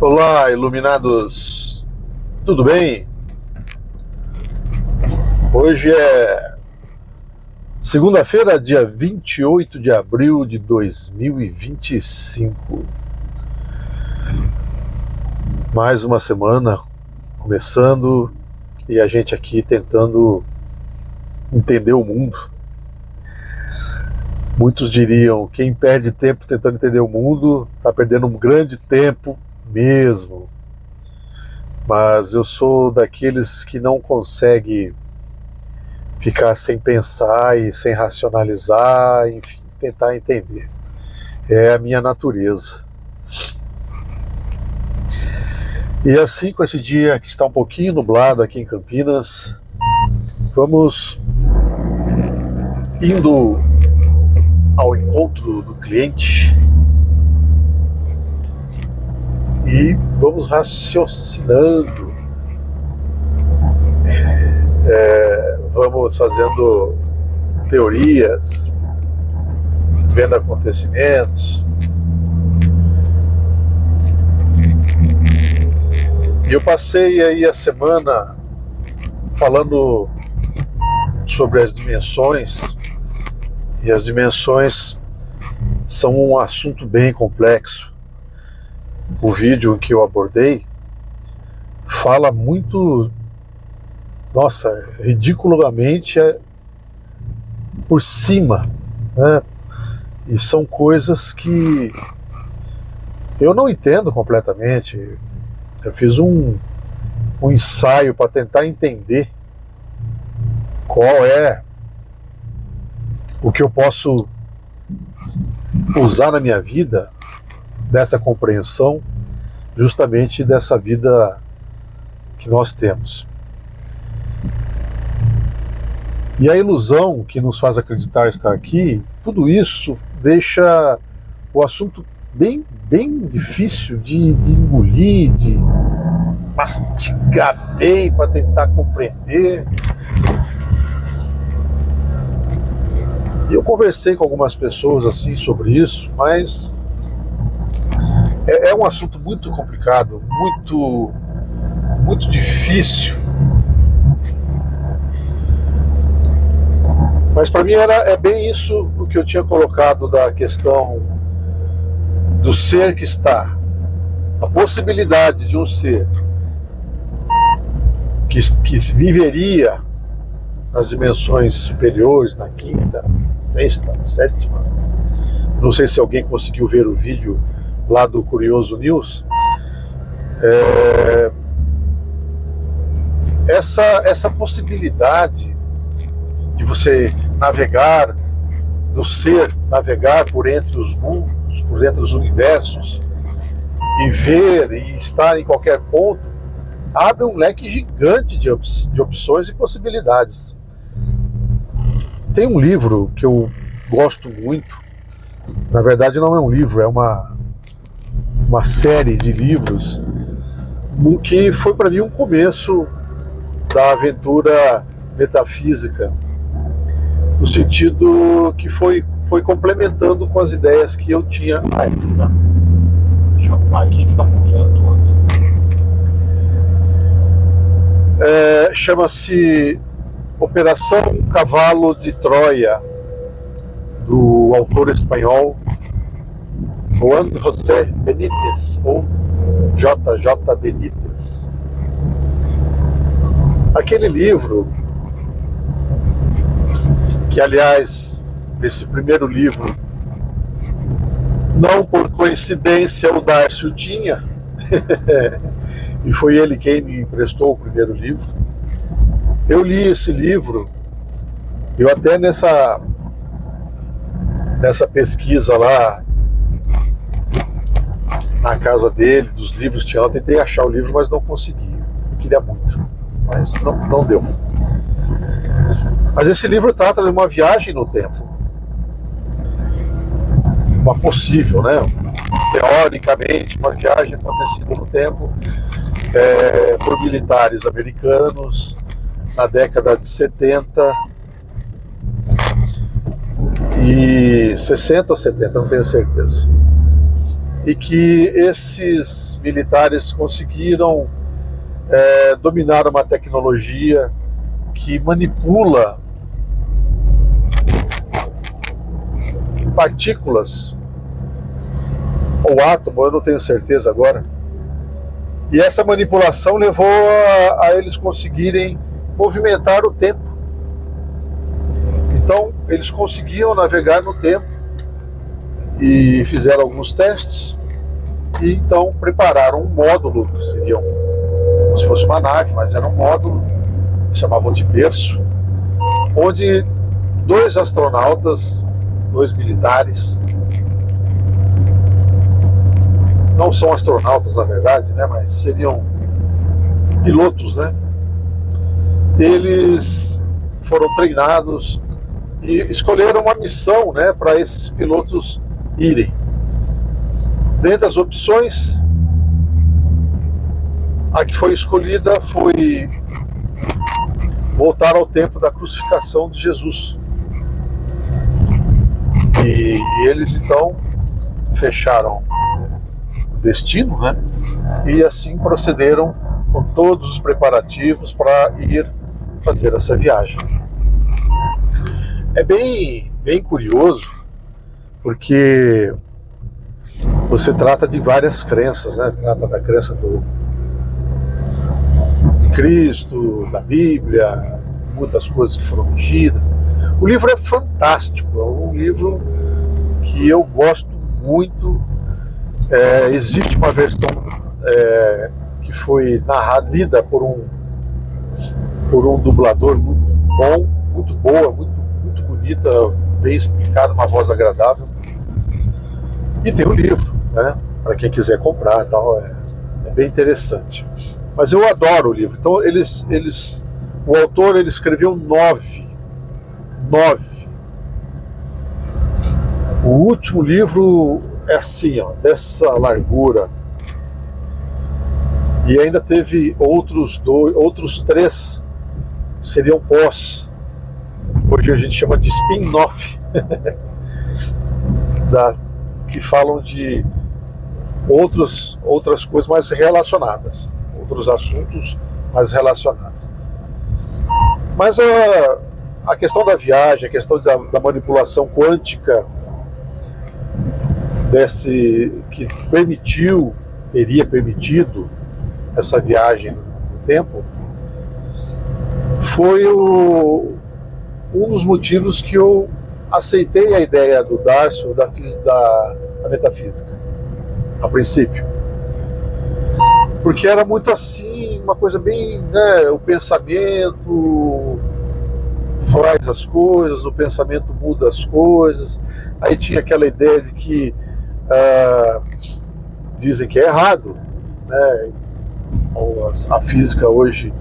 Olá, iluminados, tudo bem? Hoje é segunda-feira, dia 28 de abril de 2025. Mais uma semana começando e a gente aqui tentando entender o mundo. Muitos diriam, quem perde tempo tentando entender o mundo está perdendo um grande tempo mesmo. Mas eu sou daqueles que não consegue ficar sem pensar e sem racionalizar, enfim, tentar entender. É a minha natureza. E assim, com esse dia que está um pouquinho nublado aqui em Campinas, vamos indo ao encontro do cliente e vamos raciocinando, vamos fazendo teorias, vendo acontecimentos. E eu passei aí a semana falando sobre as dimensões, e as dimensões são um assunto bem complexo. O vídeo que eu abordei fala muito, ridiculamente por cima, né? E são coisas que eu não entendo completamente. Eu fiz um ensaio para tentar entender qual é o que eu posso usar na minha vida, dessa compreensão, justamente dessa vida que nós temos. E a ilusão que nos faz acreditar estar aqui, tudo isso deixa o assunto bem difícil de engolir, de mastigar bem para tentar compreender. Eu conversei com algumas pessoas assim sobre isso, mas é um assunto muito complicado, muito difícil. Mas para mim é bem isso o que eu tinha colocado da questão do ser que está, a possibilidade de um ser que viveria nas dimensões superiores, na quinta, sexta, sétima. Não sei se alguém conseguiu ver o vídeo lá do Curioso News. Essa possibilidade de você navegar, do ser navegar por entre os mundos, por entre os universos, e ver e estar em qualquer ponto, abre um leque gigante de opções e possibilidades. Tem um livro que eu gosto muito, na verdade não é um livro, é uma série de livros que foi para mim um começo da aventura metafísica, no sentido que foi complementando com as ideias que eu tinha na época. Deixa eu arrumar aqui que está molhando todo. Chama-se Operação Cavalo de Troia, do autor espanhol Juan José Benítez, ou JJ Benítez. Aquele livro, que aliás, esse primeiro livro, não por coincidência o Darcio tinha, e foi ele quem me emprestou o primeiro livro. Eu li esse livro, eu até nessa pesquisa lá na casa dele, dos livros que tinha, eu tentei achar o livro, mas não consegui. Eu queria muito, mas não deu. Mas esse livro trata de uma viagem no tempo. Uma possível, né? Teoricamente, uma viagem acontecida no tempo por militares americanos na década de 70 e 60 ou 70, não tenho certeza. e que esses militares conseguiram dominar uma tecnologia que manipula partículas ou átomo, eu não tenho certeza agora. E essa manipulação levou a eles conseguirem movimentar o tempo. Então, eles conseguiam navegar no tempo e fizeram alguns testes e então prepararam um módulo, que seria como se fosse uma nave, mas era um módulo, que chamavam de berço, onde 2 astronautas, 2 militares, não são astronautas na verdade, né, mas seriam pilotos, né? Eles foram treinados e escolheram uma missão, né, para esses pilotos irem. Dentre as opções, a que foi escolhida foi voltar ao tempo da crucificação de Jesus. E eles então fecharam o destino, né? E assim procederam com todos os preparativos para ir fazer essa viagem. É bem curioso, porque você trata de várias crenças, né? Trata da crença do Cristo, da Bíblia, muitas coisas que foram mexidas. O livro é fantástico, é um livro que eu gosto muito. Existe uma versão que foi lida por um dublador muito bom, muito boa, muito bonita, bem explicada, uma voz agradável. E tem o livro, né, para quem quiser comprar, tal, é bem interessante. Mas eu adoro o livro. Então o autor ele escreveu 9. O último livro é assim, ó, dessa largura. E ainda teve outros 3 seriam pós. Hoje a gente chama de spin-off, que falam de outras coisas mais relacionadas, outros assuntos mais relacionados. Mas a questão da viagem, a questão da manipulação quântica, que teria permitido essa viagem no tempo, foi um dos motivos que eu aceitei a ideia do Darcio da metafísica, a princípio. Porque era muito assim, uma coisa bem, né, o pensamento faz as coisas, o pensamento muda as coisas. Aí tinha aquela ideia de que dizem que é errado, né? A física hoje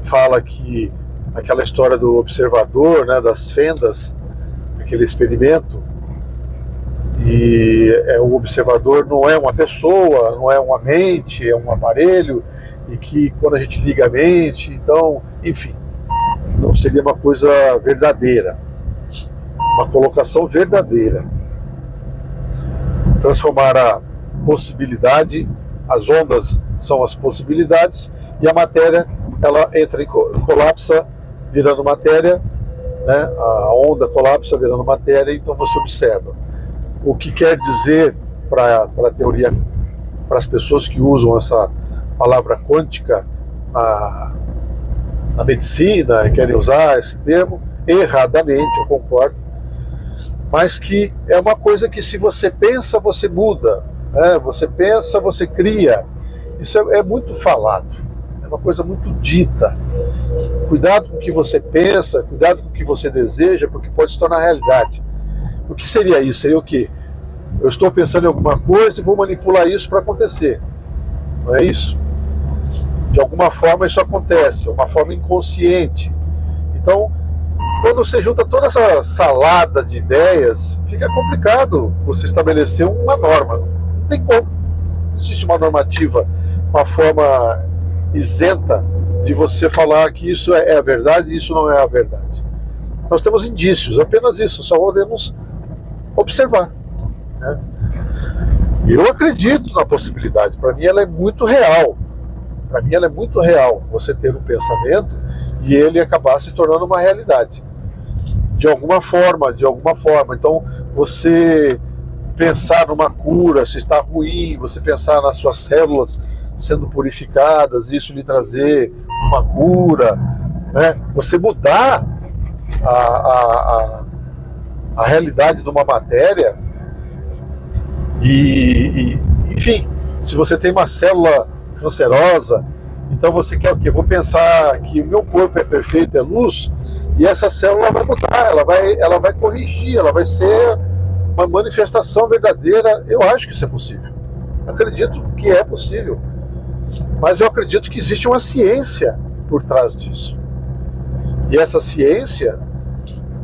fala que aquela história do observador, né, das fendas, aquele experimento, e o observador não é uma pessoa, não é uma mente, é um aparelho, e que quando a gente liga a mente, então, enfim, não seria uma coisa verdadeira, uma colocação verdadeira. Transformar a possibilidade, as ondas são as possibilidades, e a matéria, ela entra em colapsa, virando matéria, né? A onda colapsa virando matéria, então você observa. O que quer dizer, para a teoria, para as pessoas que usam essa palavra quântica na medicina, querem usar esse termo, erradamente, eu concordo, mas que é uma coisa que se você pensa, você muda, né? Você pensa, você cria. Isso é muito falado, é uma coisa muito dita. Cuidado com o que você pensa, cuidado com o que você deseja, porque pode se tornar realidade. O que seria isso? Seria o quê? Eu estou pensando em alguma coisa e vou manipular isso para acontecer. Não é isso? De alguma forma isso acontece, é uma forma inconsciente. Então, quando você junta toda essa salada de ideias, fica complicado você estabelecer uma norma. Não tem como. Não existe uma normativa, uma forma isenta de você falar que isso é a verdade e isso não é a verdade. Nós temos indícios, apenas isso, só podemos observar, né? Eu acredito na possibilidade. Para mim ela é muito real. Para mim ela é muito real. Você ter um pensamento e ele acabar se tornando uma realidade. De alguma forma. Então, você pensar numa cura, se está ruim, você pensar nas suas células sendo purificadas, isso lhe trazer uma cura, né? Você mudar a realidade de uma matéria enfim, se você tem uma célula cancerosa, então você quer o quê? Vou pensar que o meu corpo é perfeito, é luz, e essa célula vai mudar, ela vai corrigir, ela vai ser uma manifestação verdadeira. Eu acho que isso é possível. Acredito que é possível. Mas eu acredito que existe uma ciência por trás disso. E essa ciência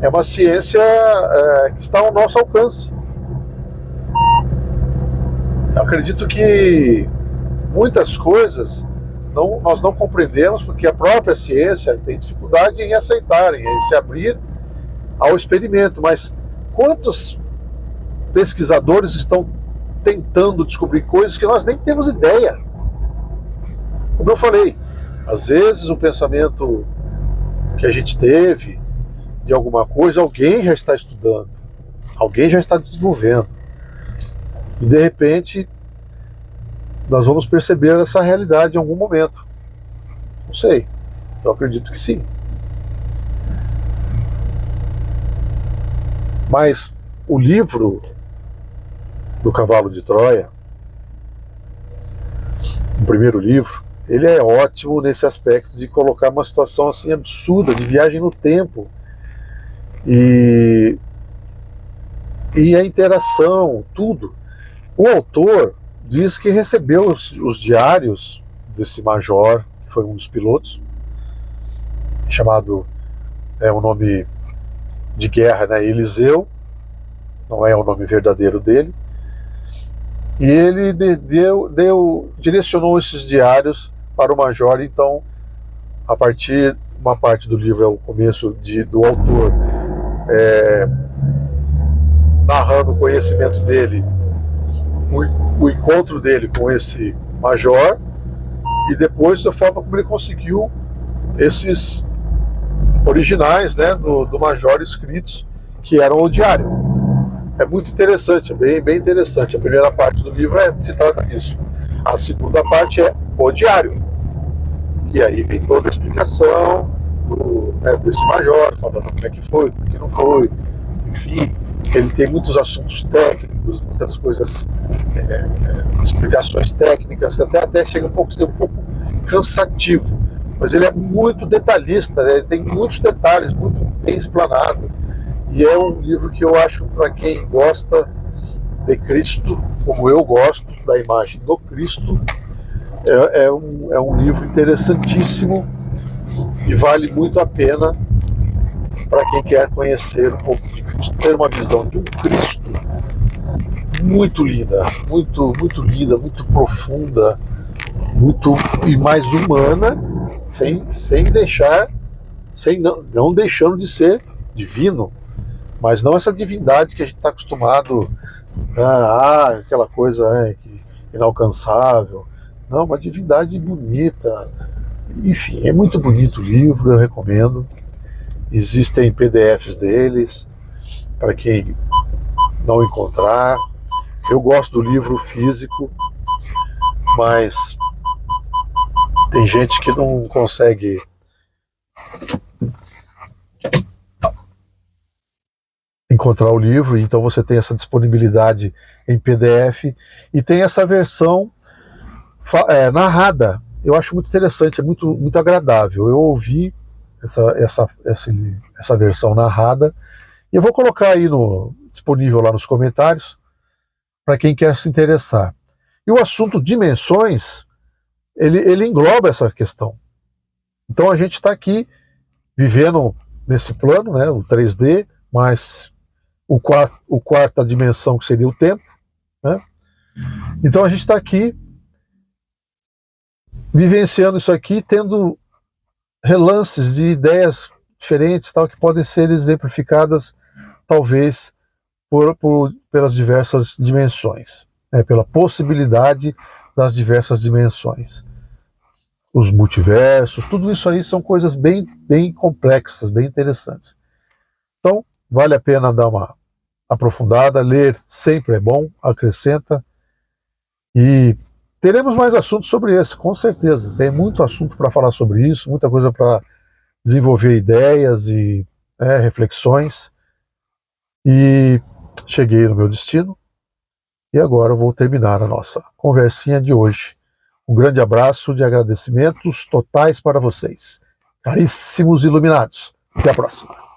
é uma ciência que está ao nosso alcance. Eu acredito que muitas coisas nós não compreendemos porque a própria ciência tem dificuldade em aceitar, em se abrir ao experimento. Mas quantos pesquisadores estão tentando descobrir coisas que nós nem temos ideia? Como eu falei, às vezes o pensamento que a gente teve de alguma coisa, alguém já está estudando, alguém já está desenvolvendo. E de repente nós vamos perceber essa realidade em algum momento. Não sei, eu acredito que sim. Mas o livro do Cavalo de Troia, o primeiro livro, ele é ótimo nesse aspecto de colocar uma situação assim absurda, de viagem no tempo. E a interação, tudo. O autor diz que recebeu os diários desse major, que foi um dos pilotos, chamado, o nome de guerra, né, Eliseu, não é o nome verdadeiro dele, e ele direcionou esses diários para o major. Então, uma parte do livro é o começo do autor narrando o conhecimento dele, o encontro dele com esse major, e depois da forma como ele conseguiu esses originais, né, do major escritos, que eram o diário. É muito interessante, é bem interessante. A primeira parte do livro se trata disso. A segunda parte é o diário. E aí vem toda a explicação desse major, falando como é que foi, como é que não foi. Enfim, ele tem muitos assuntos técnicos, muitas coisas, explicações técnicas, até chega a ser um pouco cansativo. Mas ele é muito detalhista, né? Ele tem muitos detalhes, muito bem explanado. E é um livro que eu acho, para quem gosta de Cristo, como eu gosto da imagem do Cristo, é um livro interessantíssimo e vale muito a pena para quem quer conhecer um pouco de Cristo, ter uma visão de um Cristo muito linda, muito linda, muito profunda, e mais humana, não deixando de ser divino, mas não essa divindade que a gente está acostumado, aquela coisa inalcançável. Não, uma divindade bonita. Enfim, é muito bonito o livro, eu recomendo. Existem PDFs deles, para quem não encontrar. Eu gosto do livro físico, mas tem gente que não consegue encontrar o livro, então você tem essa disponibilidade em PDF e tem essa versão narrada. Eu acho muito interessante, é muito agradável. Eu ouvi essa versão narrada e eu vou colocar aí disponível lá nos comentários para quem quer se interessar. E o assunto dimensões, ele engloba essa questão. Então a gente está aqui vivendo nesse plano, né, o 3D, mas o quarta dimensão, que seria o tempo, né? Então a gente está aqui vivenciando isso aqui, tendo relances de ideias diferentes, tal, que podem ser exemplificadas talvez pelas diversas dimensões. pela possibilidade das diversas dimensões. Os multiversos, tudo isso aí são coisas bem complexas, bem interessantes. Então, vale a pena dar uma aprofundada, ler sempre é bom, acrescenta, e teremos mais assuntos sobre esse, com certeza. Tem muito assunto para falar sobre isso, muita coisa para desenvolver ideias e reflexões. E cheguei no meu destino, e agora eu vou terminar a nossa conversinha de hoje. Um grande abraço de agradecimentos totais para vocês, caríssimos iluminados. Até a próxima.